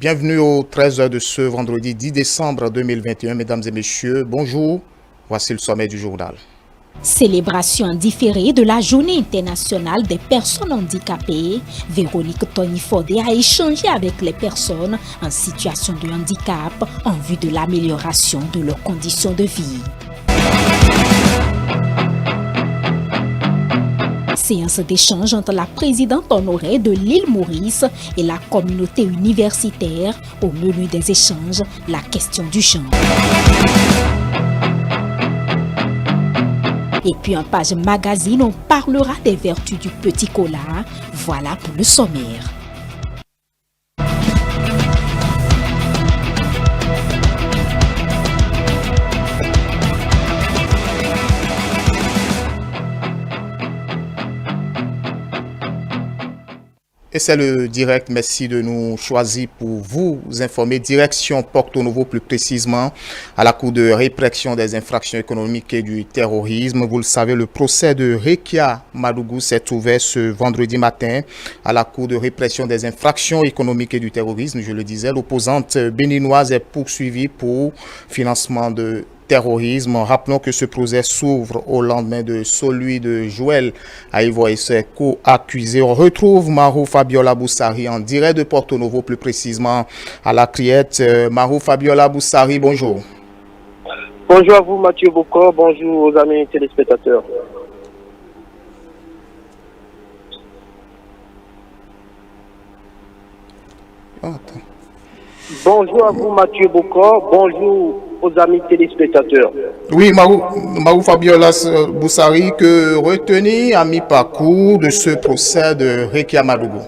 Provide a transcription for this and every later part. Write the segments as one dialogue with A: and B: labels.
A: Bienvenue au 13h de ce vendredi 10 décembre 2021. Mesdames et messieurs, bonjour. Voici le sommet du journal.
B: Célébration différée de la Journée internationale des personnes handicapées, Véronique Tonifodé a échangé avec les personnes en situation de handicap en vue de l'amélioration de leurs conditions de vie. Séance d'échange entre la présidente honoraire de l'île Maurice et la communauté universitaire. Au menu des échanges, la question du genre. Et puis en page magazine, on parlera des vertus du petit cola. Voilà pour le sommaire.
A: Et c'est le direct. Merci de nous choisir pour vous informer. Direction Porto Novo, plus précisément, à la Cour de répression des infractions économiques et du terrorisme. Vous le savez, le procès de Rekia Madougou s'est ouvert ce vendredi matin à la Cour de répression des infractions économiques et du terrorisme. Je le disais, l'opposante béninoise est poursuivie pour financement de terrorisme. Rappelons que ce procès s'ouvre au lendemain de celui de Joël Aïvo et ses co-accusés. On retrouve Marou Fabiola Boussari en direct de Porto Novo, plus précisément à la Criette. Marou Fabiola Boussari, bonjour.
C: Bonjour à vous Mathieu Bocor, bonjour aux amis téléspectateurs. Bonjour à vous Mathieu Bocor, bonjour aux amis téléspectateurs.
A: Oui, Marou Fabiola Boussari, que retenir à mi-parcours de ce procès de Rekia Madougou?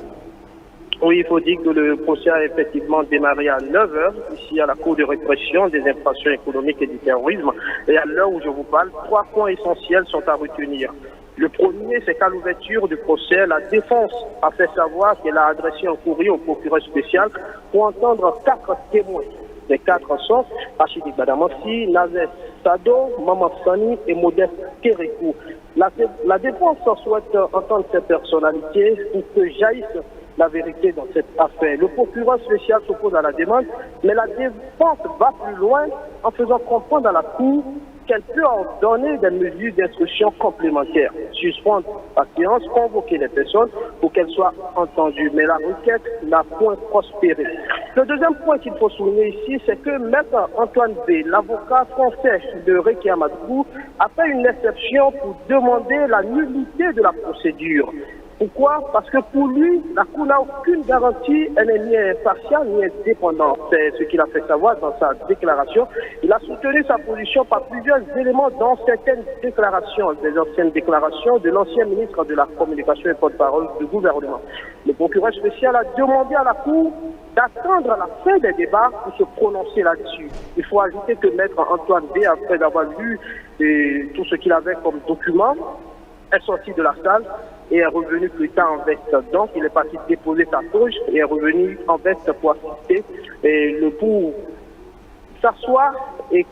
C: Oui, il faut dire que le procès a effectivement démarré à 9h, ici à la Cour de répression des infractions économiques et du terrorisme. Et à l'heure où je vous parle, 3 points essentiels sont à retenir. Le premier, c'est qu'à l'ouverture du procès, la défense a fait savoir qu'elle a adressé un courrier au procureur spécial pour entendre 4 témoins. Les 4 sont Achidi Badamassi, Nazet Sado, Maman Sani et Modeste Kérékou. La défense souhaite entendre ces personnalités pour que jaillisse la vérité dans cette affaire. Le procureur spécial s'oppose à la demande, mais la défense va plus loin en faisant comprendre à la Cour qu'elle peut en donner des mesures d'instruction complémentaires, suspendre la séance, convoquer les personnes pour qu'elles soient entendues. Mais la requête n'a point prospéré. Le deuxième point qu'il faut souligner ici, c'est que Maître Antoine B, l'avocat français de Rekia Madougou, a fait une exception pour demander la nullité de la procédure. Pourquoi? Parce que pour lui, la Cour n'a aucune garantie, elle n'est ni impartiale ni indépendante. C'est ce qu'il a fait savoir dans sa déclaration. Il a soutenu sa position par plusieurs éléments dans certaines déclarations, des anciennes déclarations de l'ancien ministre de la Communication et porte-parole du gouvernement. Le procureur spécial a demandé à la Cour d'attendre la fin des débats pour se prononcer là-dessus. Il faut ajouter que Maître Antoine B, après avoir lu tout ce qu'il avait comme document, est sorti de la salle et est revenu plus tard en veste. Donc, il est parti déposer sa touche et est revenu en veste pour assister pour s'asseoir et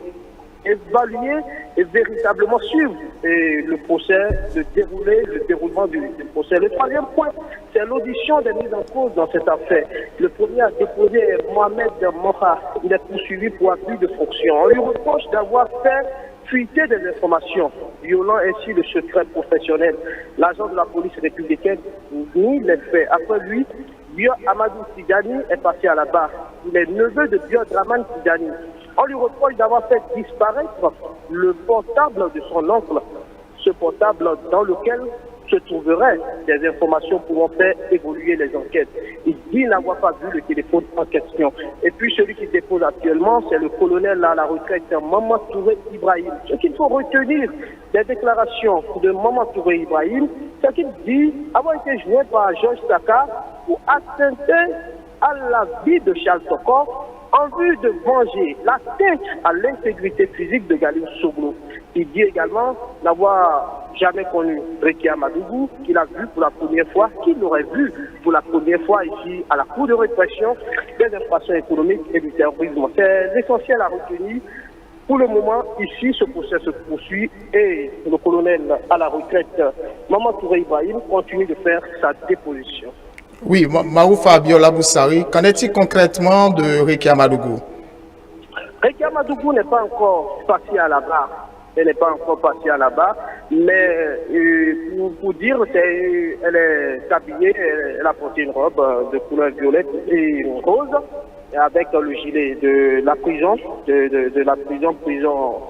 C: évaluer et véritablement suivre le procès, le déroulement du procès. Le troisième point, c'est l'audition des mises en cause dans cette affaire. Le premier à déposer Mohamed Moha. Il est poursuivi pour abus de fonction. On lui reproche d'avoir fait fuiter des informations, violant ainsi le secret professionnel. L'agent de la police républicaine nie les faits. Après lui, Bio Amadou Tidjani est passé à la barre. Il est neveu de Bio Draman Tidjani. On lui reproche d'avoir fait disparaître le portable de son oncle, ce portable dans lequel se trouveraient des informations pouvant faire évoluer les enquêtes. Il dit n'avoir pas vu le téléphone en question. Et puis celui qui dépose actuellement, c'est le colonel à la retraite, Maman Touré Ibrahim. Ce qu'il faut retenir des déclarations de Maman Touré Ibrahim, c'est qu'il dit avoir été joint par Georges Saka pour attenter à la vie de Charles Tokor en vue de venger l'atteinte à l'intégrité physique de Galil Soglo. Il dit également n'avoir jamais connu Rekia Madougou, qu'il a vu pour la première fois, qu'il aurait vu pour la première fois ici à la Cour de répression des infractions économiques et du terrorisme. C'est l'essentiel à retenir. Pour le moment, ici, ce procès se poursuit et le colonel à la retraite, Maman Touré Ibrahim, continue de faire sa déposition.
A: Oui, Marouf Abiola Boussari, qu'en est-il concrètement de Rekia Madougou?
C: Rekia Madougou n'est pas encore passé à la barre. Elle n'est pas encore passée à la barre, mais pour dire, elle est habillée, elle a porté une robe de couleur violette et rose, avec le gilet de la prison, de la prison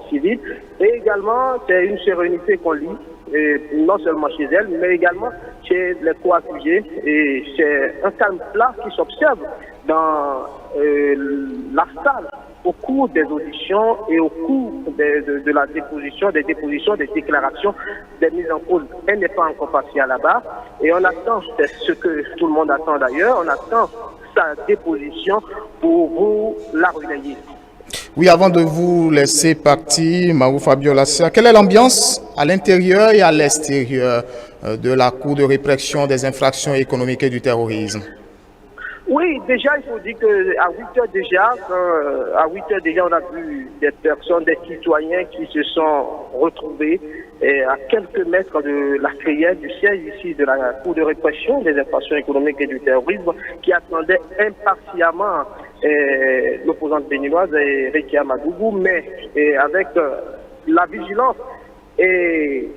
C: civile. Et également, c'est une sérénité qu'on lit, et non seulement chez elle, mais également chez les co-accusés. Et c'est un calme plat qui s'observe dans la salle au cours des auditions et au cours de la déposition, des déclarations, des mises en cause. Elle n'est pas encore passée à la barre et on attend, c'est ce que tout le monde attend d'ailleurs, on attend sa déposition pour vous la relayer.
A: Oui, avant de vous laisser partir, Marouf Abiola, quelle est l'ambiance à l'intérieur et à l'extérieur de la Cour de répression des infractions économiques et du terrorisme?
C: Oui, déjà, il faut dire qu'à 8 heures déjà, on a vu des personnes, des citoyens qui se sont retrouvés à quelques mètres de la crière du siège ici de la Cour de répression des infractions économiques et du terrorisme, qui attendaient impatiemment l'opposante béninoise Rekia Madougou, mais avec la vigilance et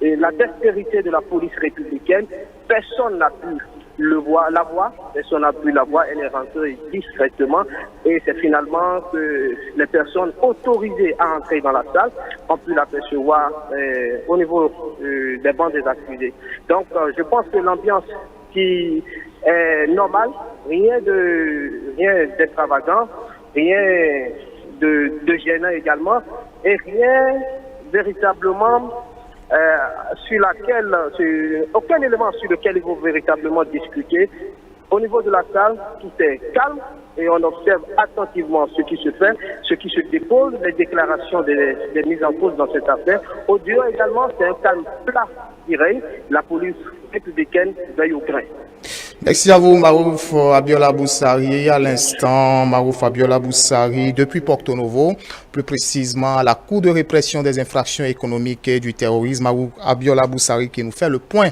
C: la dextérité de la police républicaine, personne n'a pu la voix, personne n'a pu la voir, elle est rentrée discrètement et c'est finalement que les personnes autorisées à entrer dans la salle ont pu l'apercevoir au niveau des bancs des accusés. Donc je pense que l'ambiance qui est normale, rien d'extravagant, rien de gênant également et rien véritablement aucun élément sur lequel il faut véritablement discuter. Au niveau de la salle, tout est calme et on observe attentivement ce qui se fait, ce qui se dépose, les déclarations des mises en cause dans cette affaire. Au dehors également, c'est un calme plat qui règne. La police républicaine veille au grain.
A: Merci à vous, Marouf Abiola Boussari. À l'instant, Marouf Abiola Boussari, depuis Porto Novo, plus précisément à la Cour de répression des infractions économiques et du terrorisme. Marouf Abiola Boussari qui nous fait le point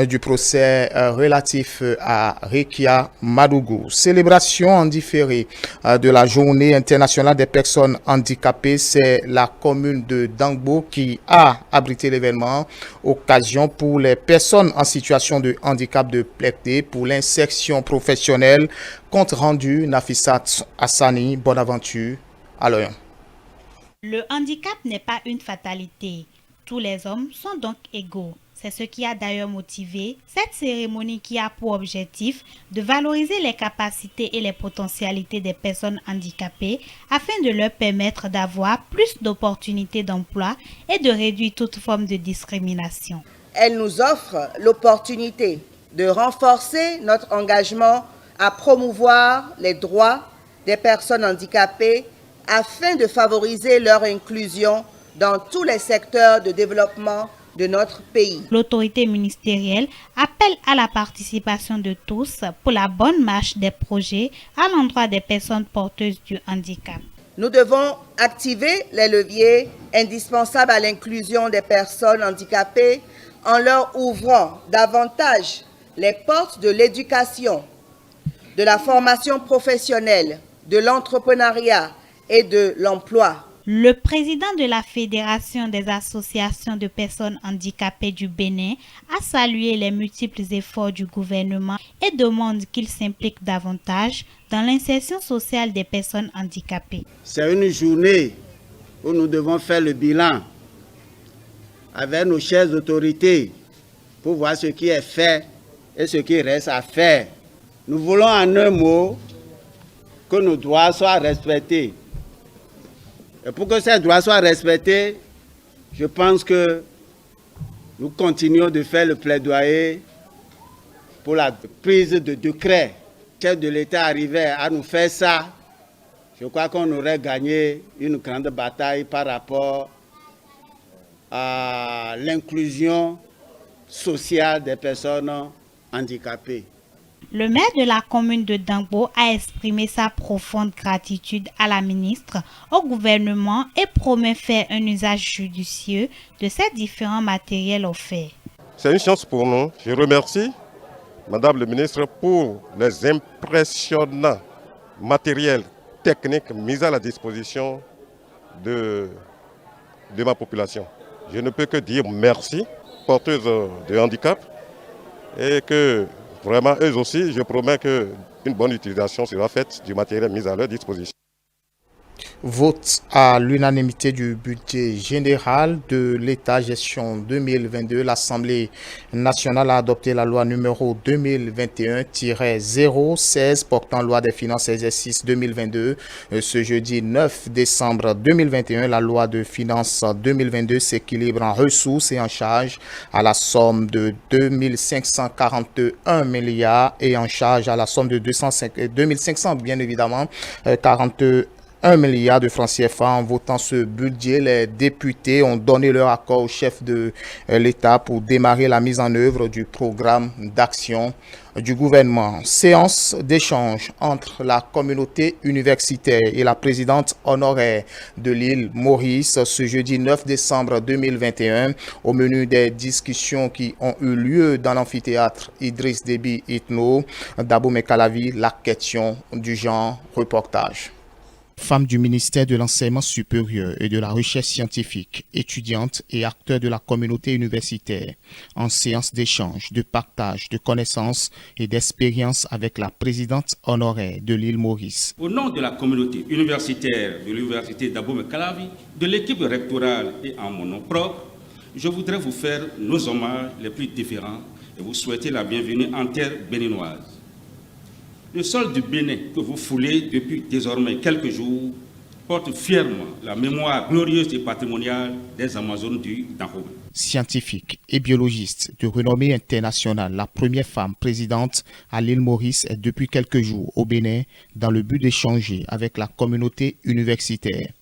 A: du procès relatif à Rekia Madougou. Célébration en différé de la Journée internationale des personnes handicapées. C'est la commune de Dangbo qui a abrité l'événement. Occasion pour les personnes en situation de handicap de plaider pour l'insertion professionnelle. Compte rendu, Nafissat Hassani, bonne aventure. Alors.
D: Le handicap n'est pas une fatalité. Tous les hommes sont donc égaux. C'est ce qui a d'ailleurs motivé cette cérémonie qui a pour objectif de valoriser les capacités et les potentialités des personnes handicapées afin de leur permettre d'avoir plus d'opportunités d'emploi et de réduire toute forme de discrimination.
E: Elle nous offre l'opportunité de renforcer notre engagement à promouvoir les droits des personnes handicapées afin de favoriser leur inclusion dans tous les secteurs de développement de notre pays.
D: L'autorité ministérielle appelle à la participation de tous pour la bonne marche des projets à l'endroit des personnes porteuses du handicap.
E: Nous devons activer les leviers indispensables à l'inclusion des personnes handicapées en leur ouvrant davantage les portes de l'éducation, de la formation professionnelle, de l'entrepreneuriat et de l'emploi.
D: Le président de la Fédération des associations de personnes handicapées du Bénin a salué les multiples efforts du gouvernement et demande qu'il s'implique davantage dans l'insertion sociale des personnes handicapées.
F: C'est une journée où nous devons faire le bilan avec nos chères autorités pour voir ce qui est fait et ce qui reste à faire. Nous voulons en un mot que nos droits soient respectés. Et pour que ces droits soient respectés, je pense que nous continuons de faire le plaidoyer pour la prise de décret. Le chef de l'État arrivait à nous faire ça, je crois qu'on aurait gagné une grande bataille par rapport à l'inclusion sociale des personnes handicapées.
D: Le maire de la commune de Dangbo a exprimé sa profonde gratitude à la ministre, au gouvernement et promet faire un usage judicieux de ces différents matériels offerts.
G: C'est une chance pour nous. Je remercie Madame le ministre, pour les impressionnants matériels techniques mis à la disposition de ma population. Je ne peux que dire merci, porteuses de handicap, et que vraiment eux aussi, je promets qu'une bonne utilisation sera faite du matériel mis à leur disposition.
A: Vote à l'unanimité du budget général de l'État gestion 2022. L'Assemblée nationale a adopté la loi numéro 2021-016 portant loi des finances exercice 2022. Ce jeudi 9 décembre 2021, la loi de finances 2022 s'équilibre en ressources et en charges à la somme de 2541 milliards et en charge à la somme de 2500 bien évidemment 1 milliard de francs CFA. En votant ce budget, les députés ont donné leur accord au chef de l'État pour démarrer la mise en œuvre du programme d'action du gouvernement. Séance d'échange entre la communauté universitaire et la présidente honoraire de l'île Maurice ce jeudi 9 décembre 2021. Au menu des discussions qui ont eu lieu dans l'amphithéâtre Idriss Déby Itno, Dabo Mekalavi, la question du genre, reportage. Femmes du ministère de l'Enseignement supérieur et de la Recherche scientifique, étudiantes et acteurs de la communauté universitaire, en séance d'échange, de partage de connaissances et d'expériences avec la présidente honoraire de l'île Maurice.
H: Au nom de la communauté universitaire de l'université d'Abo Mekalavi, de l'équipe rectorale et en mon nom propre, je voudrais vous faire nos hommages les plus différents et vous souhaiter la bienvenue en terre béninoise. Le sol du Bénin que vous foulez depuis désormais quelques jours porte fièrement la mémoire glorieuse et patrimoniale des Amazones du Dahomey.
A: Scientifique et biologiste de renommée internationale, la première femme présidente à l'île Maurice est depuis quelques jours au Bénin dans le but d'échanger avec la communauté universitaire.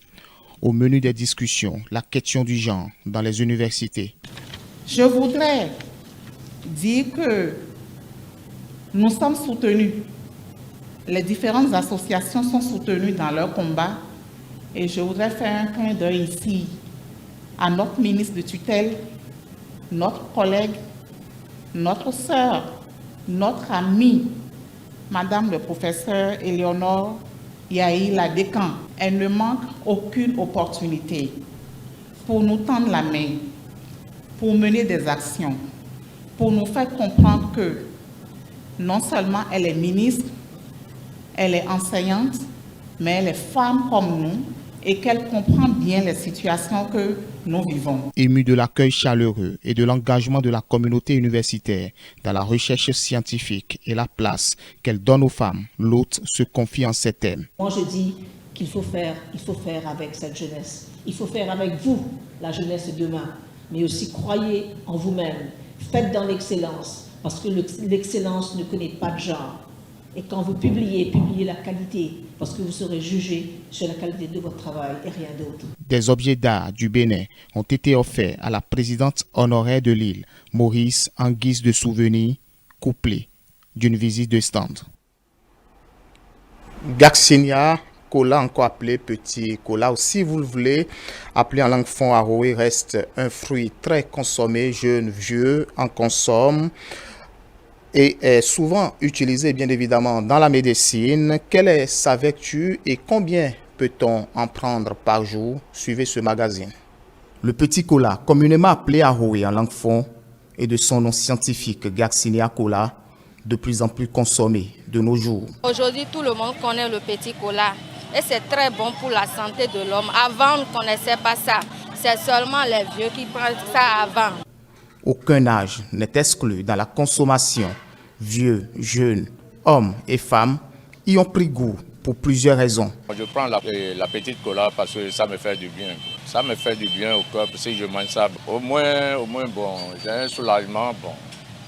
A: Au menu des discussions, la question du genre dans les universités.
I: Je voudrais dire que nous sommes soutenus. Les différentes associations sont soutenues dans leur combat et je voudrais faire un clin d'œil ici à notre ministre de tutelle, notre collègue, notre sœur, notre amie, Madame le professeur Éléonore Yahi Ladécan. Elle ne manque aucune opportunité pour nous tendre la main, pour mener des actions, pour nous faire comprendre que non seulement elle est ministre, elle est enseignante, mais elle est femme comme nous et qu'elle comprend bien les situations que nous vivons.
A: Émue de l'accueil chaleureux et de l'engagement de la communauté universitaire dans la recherche scientifique et la place qu'elle donne aux femmes, l'hôte se confie en ces thèmes.
J: Moi je dis qu'il faut faire avec cette jeunesse. Il faut faire avec vous, la jeunesse de demain, mais aussi croyez en vous-même. Faites dans l'excellence, parce que l'excellence ne connaît pas de genre. Et quand vous publiez la qualité, parce que vous serez jugé sur la qualité de votre travail et rien d'autre.
A: Des objets d'art du Bénin ont été offerts à la présidente honoraire de l'île, Maurice, en guise de souvenir, couplé d'une visite de stand. Garcinia Cola, encore appelé petit cola, ou si vous le voulez, appelé en langue fon aroé, reste un fruit très consommé, jeune, vieux, en consomme. Et est souvent utilisé bien évidemment dans la médecine. Quelle est sa vertu et combien peut-on en prendre par jour? Suivez ce magazine. Le petit cola, communément appelé aroé en langue fon et de son nom scientifique Garcinia cola, de plus en plus consommé de nos jours.
K: Aujourd'hui, tout le monde connaît le petit cola et c'est très bon pour la santé de l'homme. Avant, on ne connaissait pas ça. C'est seulement les vieux qui prennent ça avant.
A: Aucun âge n'est exclu dans la consommation. Vieux, jeunes, hommes et femmes y ont pris goût pour plusieurs raisons.
L: Je prends la petite cola parce que ça me fait du bien. Ça me fait du bien au corps si je mange ça. Au moins bon, j'ai un soulagement. Bon.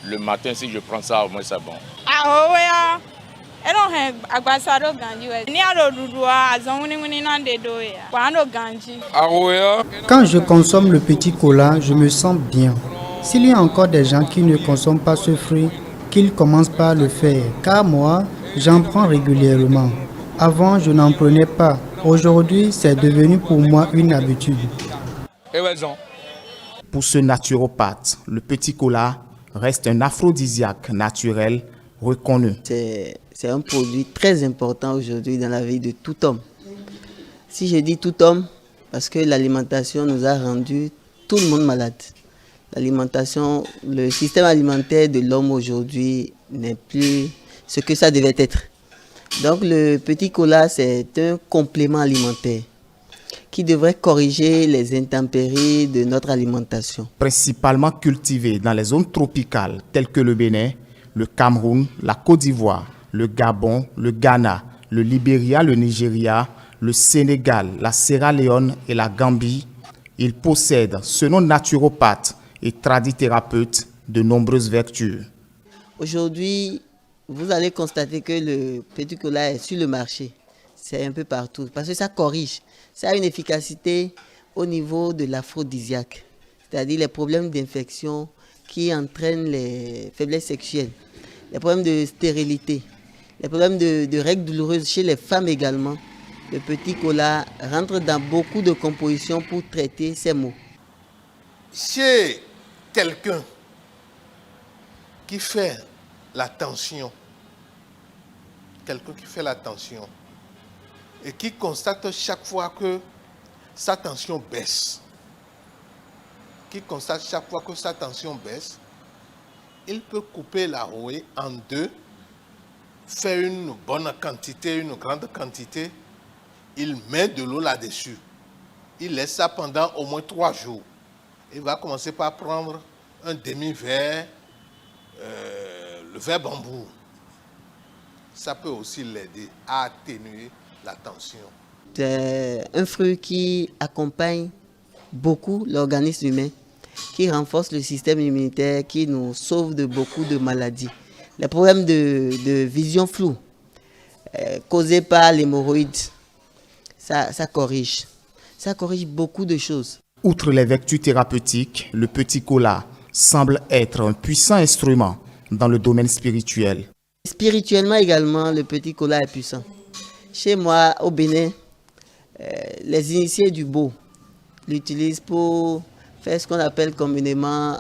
L: Le matin, si je prends ça, au moins c'est bon.
M: Quand je consomme le petit cola, je me sens bien. S'il y a encore des gens qui ne consomment pas ce fruit, qu'ils commencent par le faire, car moi, j'en prends régulièrement. Avant, je n'en prenais pas. Aujourd'hui, c'est devenu pour moi une habitude.
A: Pour ce naturopathe, le petit cola reste un aphrodisiaque naturel reconnu.
N: C'est un produit très important aujourd'hui dans la vie de tout homme. Si je dis tout homme, parce que l'alimentation nous a rendu tout le monde malade. L'alimentation, le système alimentaire de l'homme aujourd'hui n'est plus ce que ça devait être. Donc le petit cola, c'est un complément alimentaire qui devrait corriger les intempéries de notre alimentation.
A: Principalement cultivé dans les zones tropicales telles que le Bénin, le Cameroun, la Côte d'Ivoire, le Gabon, le Ghana, le Libéria, le Nigeria, le Sénégal, la Sierra Leone et la Gambie, il possède, selon naturopathes et tradithérapeutes, de nombreuses vertus.
N: Aujourd'hui, vous allez constater que le petit cola est sur le marché. C'est un peu partout parce que ça corrige. Ça a une efficacité au niveau de l'aphrodisiaque, c'est-à-dire les problèmes d'infection qui entraînent les faiblesses sexuelles, les problèmes de stérilité, les problèmes de règles douloureuses chez les femmes également. Le petit cola rentre dans beaucoup de compositions pour traiter ces maux.
O: Chez quelqu'un qui fait la tension, et qui constate chaque fois que sa tension baisse, il peut couper la rouille en deux, faire une bonne quantité, une grande quantité, il met de l'eau là-dessus. Il laisse ça pendant au moins 3 jours. Il va commencer par prendre un demi-verre, le verre bambou. Ça peut aussi l'aider à atténuer la tension.
N: C'est un fruit qui accompagne beaucoup l'organisme humain, qui renforce le système immunitaire, qui nous sauve de beaucoup de maladies. Les problèmes de vision floue causés par l'hémorroïde, ça corrige. Ça corrige beaucoup de choses.
A: Outre les vertus thérapeutiques, le petit cola semble être un puissant instrument dans le domaine spirituel.
N: Spirituellement également, le petit cola est puissant. Chez moi, au Bénin, les initiés du beau l'utilisent pour faire ce qu'on appelle communément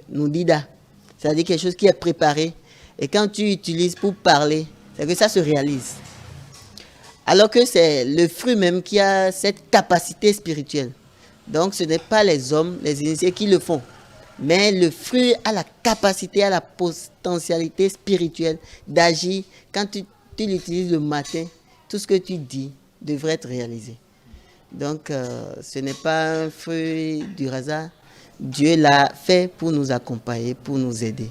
N: Nudida. C'est-à-dire quelque chose qui est préparé. Et quand tu utilises pour parler, c'est que ça se réalise. Alors que c'est le fruit même qui a cette capacité spirituelle. Donc ce n'est pas les hommes, les initiés qui le font. Mais le fruit a la capacité, a la potentialité spirituelle d'agir. Quand tu l'utilises le matin, tout ce que tu dis devrait être réalisé. Donc ce n'est pas un fruit du hasard. Dieu l'a fait pour nous accompagner, pour nous aider.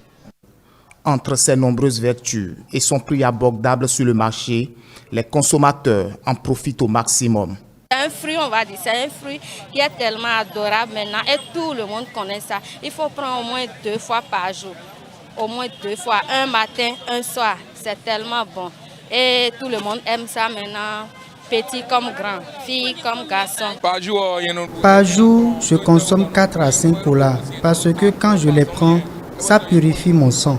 A: Entre ses nombreuses vertus et son prix abordable sur le marché, les consommateurs en profitent au maximum.
K: C'est un fruit, on va dire, c'est un fruit qui est tellement adorable maintenant et tout le monde connaît ça. Il faut prendre au moins 2 fois par jour, au moins 2 fois, un matin, un soir. C'est tellement bon et tout le monde aime ça maintenant, petit comme grand, fille comme garçon.
M: Par jour, je consomme 4 à 5 colas parce que quand je les prends, ça purifie mon sang.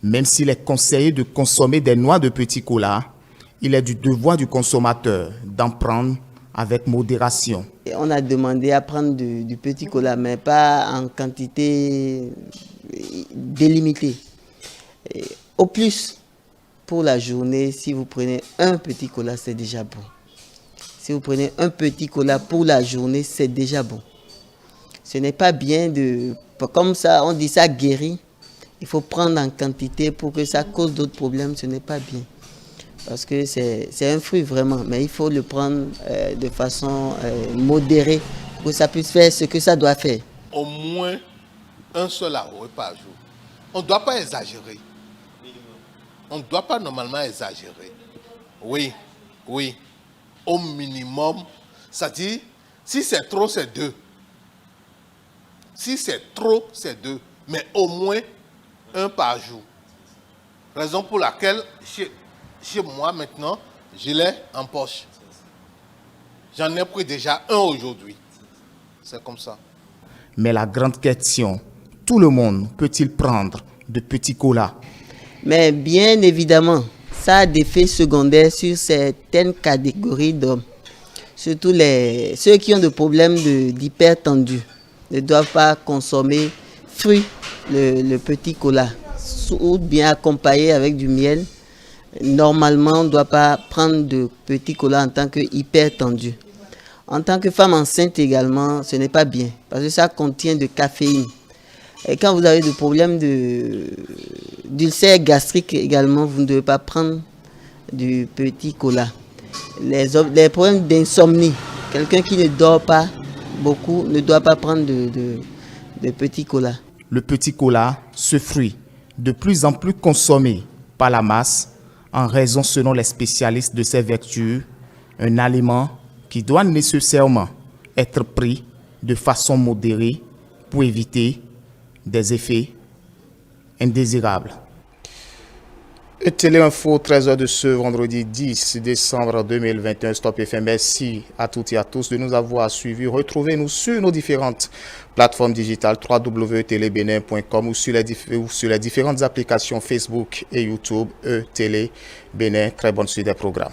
A: Même s'il est conseillé de consommer des noix de petit cola, il est du devoir du consommateur d'en prendre avec modération.
N: On a demandé à prendre du petit cola, mais pas en quantité délimitée. Au plus, pour la journée, si vous prenez un petit cola, c'est déjà bon. Si vous prenez un petit cola pour la journée, c'est déjà bon. Ce n'est pas bien de... Comme ça, on dit ça guérit. Il faut prendre en quantité pour que ça cause d'autres problèmes. Ce n'est pas bien. Parce que c'est un fruit vraiment. Mais il faut le prendre de façon modérée pour que ça puisse faire ce que ça doit faire.
O: Au moins un seul arrosé par jour. On ne doit pas exagérer. On ne doit pas normalement exagérer. Oui. Au minimum, ça dit, si c'est trop, c'est 2. Si c'est trop, c'est 2. Mais au moins 1 par jour. Raison pour laquelle, chez moi maintenant, je l'ai en poche. J'en ai pris déjà 1 aujourd'hui. C'est comme ça.
A: Mais la grande question, tout le monde peut-il prendre de petits colas?
N: Mais bien évidemment, ça a des effets secondaires sur certaines catégories d'hommes. Surtout ceux qui ont des problèmes d'hypertendu ne doivent pas consommer fruit, le petit cola, ou bien accompagné avec du miel, normalement, on ne doit pas prendre de petit cola en tant que hypertendu. En tant que femme enceinte également, ce n'est pas bien parce que ça contient de caféine. Et quand vous avez des problèmes d'ulcère gastrique également, vous ne devez pas prendre du petit cola. Les problèmes d'insomnie, quelqu'un qui ne dort pas beaucoup ne doit pas prendre de petit cola.
A: Le petit cola, ce fruit, de plus en plus consommé par la masse, en raison, selon les spécialistes, de ses vertus, un aliment qui doit nécessairement être pris de façon modérée pour éviter des effets indésirables. Et Téléinfo, 13h de ce vendredi 10 décembre 2021. Stop FM. Merci à toutes et à tous de nous avoir suivis. Retrouvez-nous sur nos différentes plateformes digitales www.telebenin.com ou sur les différentes applications Facebook et YouTube Télé Bénin. Très bonne suite des programmes.